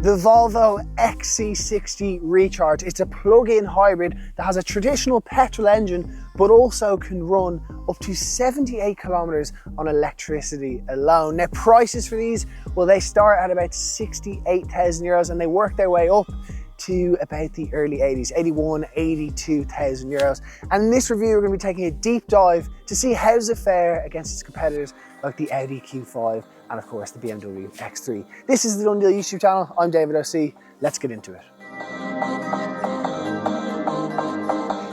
the Volvo XC60 Recharge. It's a plug-in hybrid that has a traditional petrol engine, but also can run up to 78 kilometers on electricity alone. Now, prices for these, well, they start at about 68,000 euros and they work their way up to about the early 80s, 81, 82,000 euros. And in this review, we're going to be taking a deep dive to see how does it fare against its competitors like the Audi Q5 and of course the BMW X3. This is the Done Deal YouTube channel. I'm David OC. Let's get into it.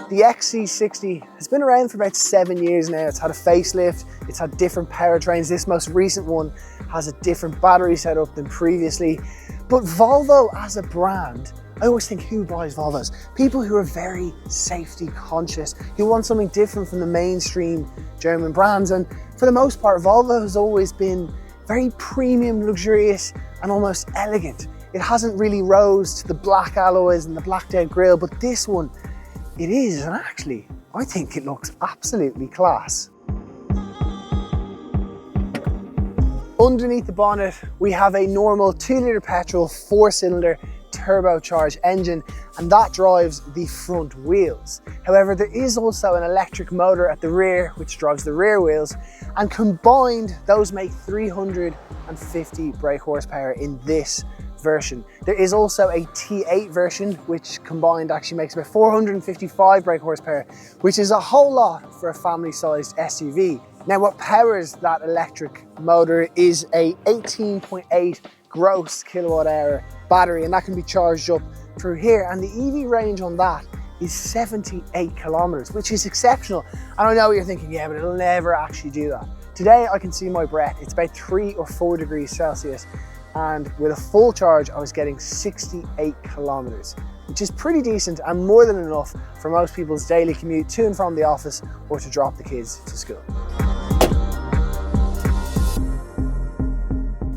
The XC60 has been around for about 7 years now. It's had a facelift, it's had different powertrains. This most recent one has a different battery setup than previously. But Volvo as a brand, I always think, who buys Volvos? People who are very safety conscious, who want something different from the mainstream German brands. And for the most part, Volvo has always been very premium, luxurious, and almost elegant. It hasn't really rose to the black alloys and the blacked out grille, but this one, it is. And actually, I think it looks absolutely class. Underneath the bonnet, we have a normal 2-litre petrol, 4-cylinder turbocharged engine, and that drives the front wheels. However, there is also an electric motor at the rear which drives the rear wheels, and combined those make 350 brake horsepower in this version. There is also a T8 version which combined actually makes about 455 brake horsepower, which is a whole lot for a family-sized SUV. Now, what powers that electric motor is a 18.8 gross kilowatt hour battery, and that can be charged up through here. And the EV range on that is 78 kilometers, which is exceptional. And I know what you're thinking, yeah, but it'll never actually do that. Today, I can see my breath. It's about 3 or 4 degrees Celsius. And with a full charge, I was getting 68 kilometers, which is pretty decent and more than enough for most people's daily commute to and from the office or to drop the kids to school.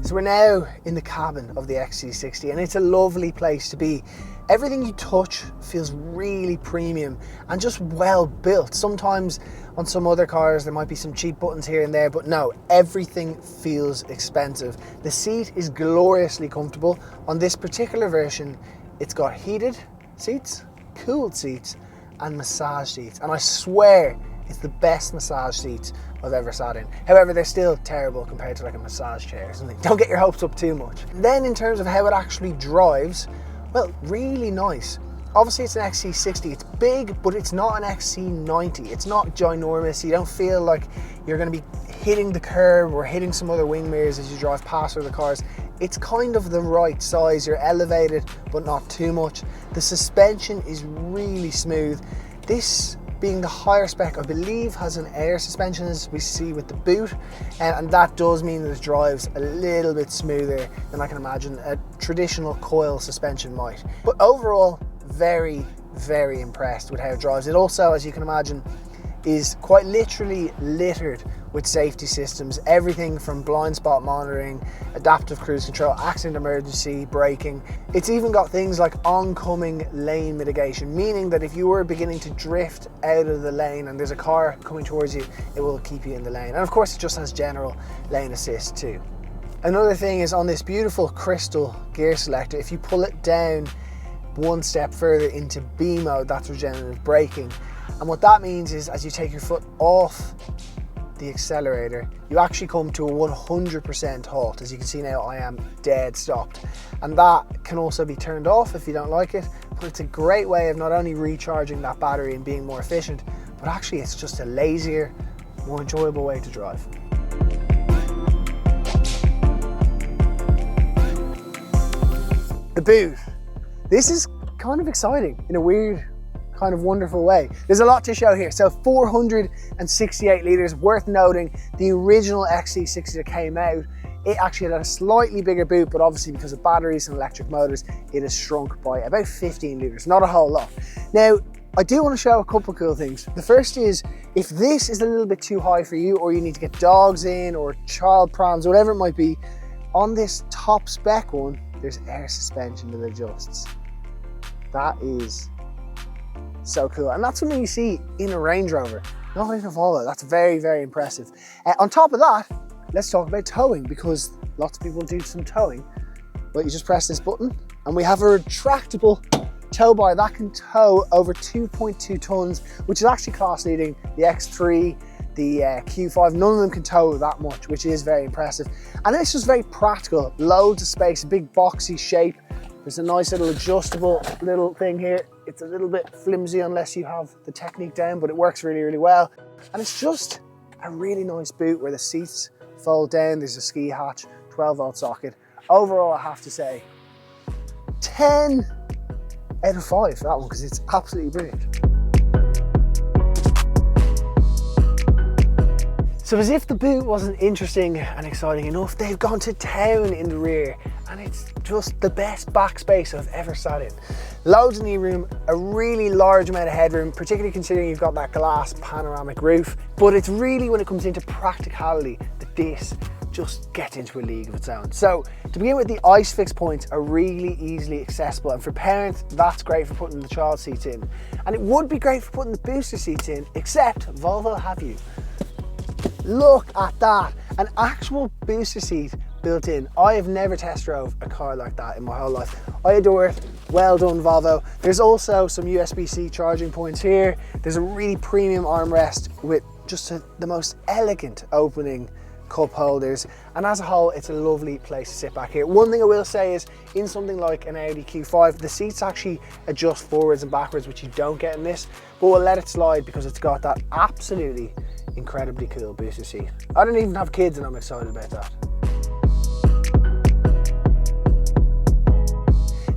So we're now in the cabin of the XC60 and it's a lovely place to be. Everything you touch feels really premium and just well built. Sometimes on some other cars there might be some cheap buttons here and there, but no, everything feels expensive. The seat is gloriously comfortable. On this particular version, it's got heated seats, cooled seats, and massage seats. And I swear it's the best massage seats I've ever sat in. However, they're still terrible compared to like a massage chair or something. Don't get your hopes up too much. Then in terms of how it actually drives, well, really nice. Obviously it's an XC60, it's big, but it's not an XC90. It's not ginormous. You don't feel like you're gonna be hitting the curb or hitting some other wing mirrors as you drive past other cars. It's kind of the right size. You're elevated, but not too much. The suspension is really smooth. This being the higher spec, I believe, has an air suspension as we see with the boot, and that does mean that it drives a little bit smoother than I can imagine a traditional coil suspension might. But overall, very, very impressed with how it drives. It also, as you can imagine, is quite literally littered with safety systems, everything from blind spot monitoring, adaptive cruise control, accident emergency braking. It's even got things like oncoming lane mitigation, meaning that if you were beginning to drift out of the lane and there's a car coming towards you, it will keep you in the lane. And of course, it just has general lane assist too. Another thing is on this beautiful crystal gear selector, if you pull it down one step further into B mode, that's regenerative braking. And what that means is as you take your foot off the accelerator, you actually come to a 100% halt. As you can see now, I am dead stopped. And that can also be turned off if you don't like it, but it's a great way of not only recharging that battery and being more efficient, but actually it's just a lazier, more enjoyable way to drive. The boot. This is kind of exciting in a weird, kind of wonderful way. There's a lot to show here. So 468 litres, worth noting, the original XC60 that came out, it actually had a slightly bigger boot, but obviously because of batteries and electric motors, it has shrunk by about 15 litres, not a whole lot. Now, I do want to show a couple of cool things. The first is, if this is a little bit too high for you, or you need to get dogs in, or child prams, whatever it might be, on this top spec one, there's air suspension that adjusts. That is so cool, and that's something you see in a Range Rover, not in a Volvo. That's very, very impressive. On top of that, let's talk about towing, because lots of people do some towing Well, you just press this button and we have a retractable tow bar that can tow over 2.2 tons, which is actually class leading. The X3, the Q5, none of them can tow that much, which is very impressive. And it's just very practical, loads of space, a big boxy shape. There's a nice little adjustable little thing here. It's a little bit flimsy unless you have the technique down, but it works really, really well. And it's just a really nice boot where the seats fold down. There's a ski hatch, 12-volt socket. Overall, I have to say, 10 out of 5 for that one, because it's absolutely brilliant. So as if the boot wasn't interesting and exciting enough, they've gone to town in the rear, and it's just the best backspace I've ever sat in. Loads of knee room, a really large amount of headroom, particularly considering you've got that glass panoramic roof. But it's really when it comes into practicality that this just gets into a league of its own. So to begin with, the ISOFIX points are really easily accessible, and for parents, that's great for putting the child seats in. And it would be great for putting the booster seats in, except Volvo have you. Look at that, an actual booster seat built in. I have never test drove a car like that in my whole life. I adore it. Well done, Volvo. There's also some USB-C charging points here. There's a really premium armrest with just the most elegant opening cup holders, and as a whole, it's a lovely place to sit back here. One thing I will say is, in something like an Audi Q5, the seats actually adjust forwards and backwards, which you don't get in this, but we'll let it slide because it's got that absolutely incredibly cool booster seat. I don't even have kids and I'm excited about that.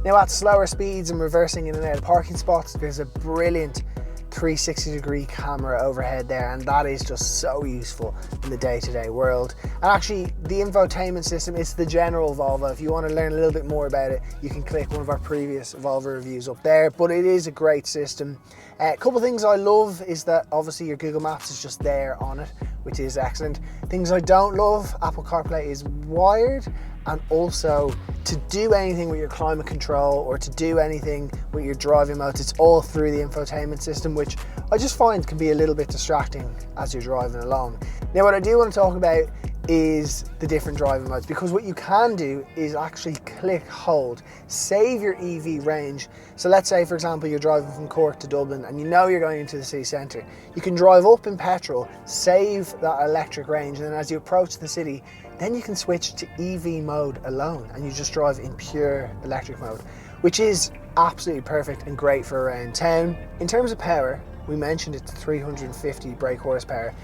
Now at slower speeds and reversing in and out of parking spots, there's a brilliant 360-degree camera overhead there, and that is just so useful in the day-to-day world. And actually, the infotainment system is the general Volvo. If you want to learn a little bit more about it, you can click one of our previous Volvo reviews up there, but it is a great system. A couple of things I love is that obviously your Google Maps is just there on it, which is excellent. Things I don't love, Apple CarPlay is wired, and also to do anything with your climate control or to do anything with your driving modes, it's all through the infotainment system, which I just find can be a little bit distracting as you're driving along. Now what I do want to talk about is the different driving modes, because what you can do is actually click hold, save your EV range. So let's say, for example, you're driving from Cork to Dublin and you know you're going into the city centre. You can drive up in petrol, save that electric range, and then as you approach the city, then you can switch to EV mode alone and you just drive in pure electric mode, which is absolutely perfect and great for around town. In terms of power, we mentioned it's 350 brake horsepower.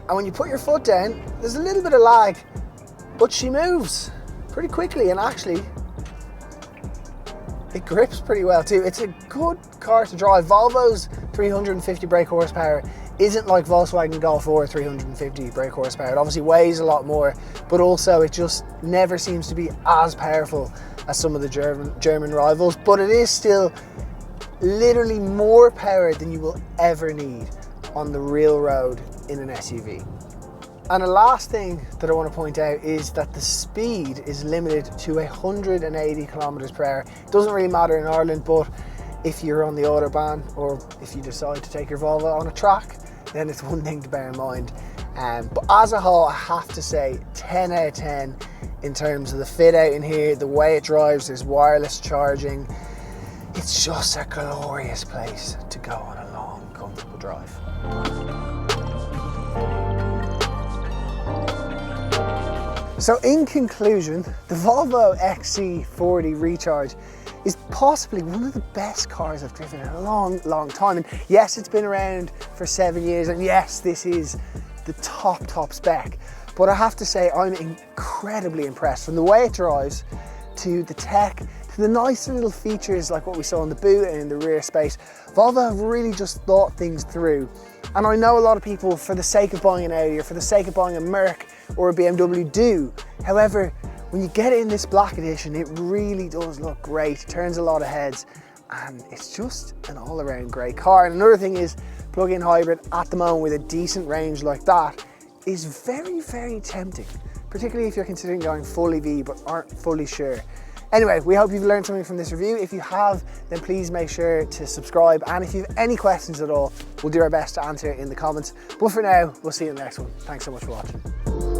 And when you put your foot down, there's a little bit of lag, but she moves pretty quickly, and actually it grips pretty well too. It's a good car to drive. Volvo's 350 brake horsepower isn't like Volkswagen Golf or 350 brake horsepower. It obviously weighs a lot more, but also it just never seems to be as powerful as some of the German rivals, but it is still literally more power than you will ever need on the real road in an SUV. And the last thing that I want to point out is that the speed is limited to 180 kilometers per hour. It doesn't really matter in Ireland, but if you're on the Autobahn or if you decide to take your Volvo on a track, then it's one thing to bear in mind. But as a whole, I have to say 10 out of 10 in terms of the fit out in here, the way it drives, there's wireless charging. It's just a glorious place to go on a long, comfortable drive. So in conclusion, the Volvo XC40 Recharge is possibly one of the best cars I've driven in a long, long time. And yes, it's been around for 7 years, and yes, this is the top spec. But I have to say, I'm incredibly impressed from the way it drives to the tech, to the nice little features like what we saw in the boot and in the rear space. Volvo have really just thought things through. And I know a lot of people, for the sake of buying an Audi or for the sake of buying a Merc or a BMW, do. However, when you get it in this black edition, it really does look great. It turns a lot of heads, and it's just an all-around great car. And another thing is, plug-in hybrid at the moment with a decent range like that is very, very tempting, particularly if you're considering going full EV but aren't fully sure. Anyway, we hope you've learned something from this review. If you have, then please make sure to subscribe. And if you have any questions at all, we'll do our best to answer it in the comments. But for now, we'll see you in the next one. Thanks so much for watching.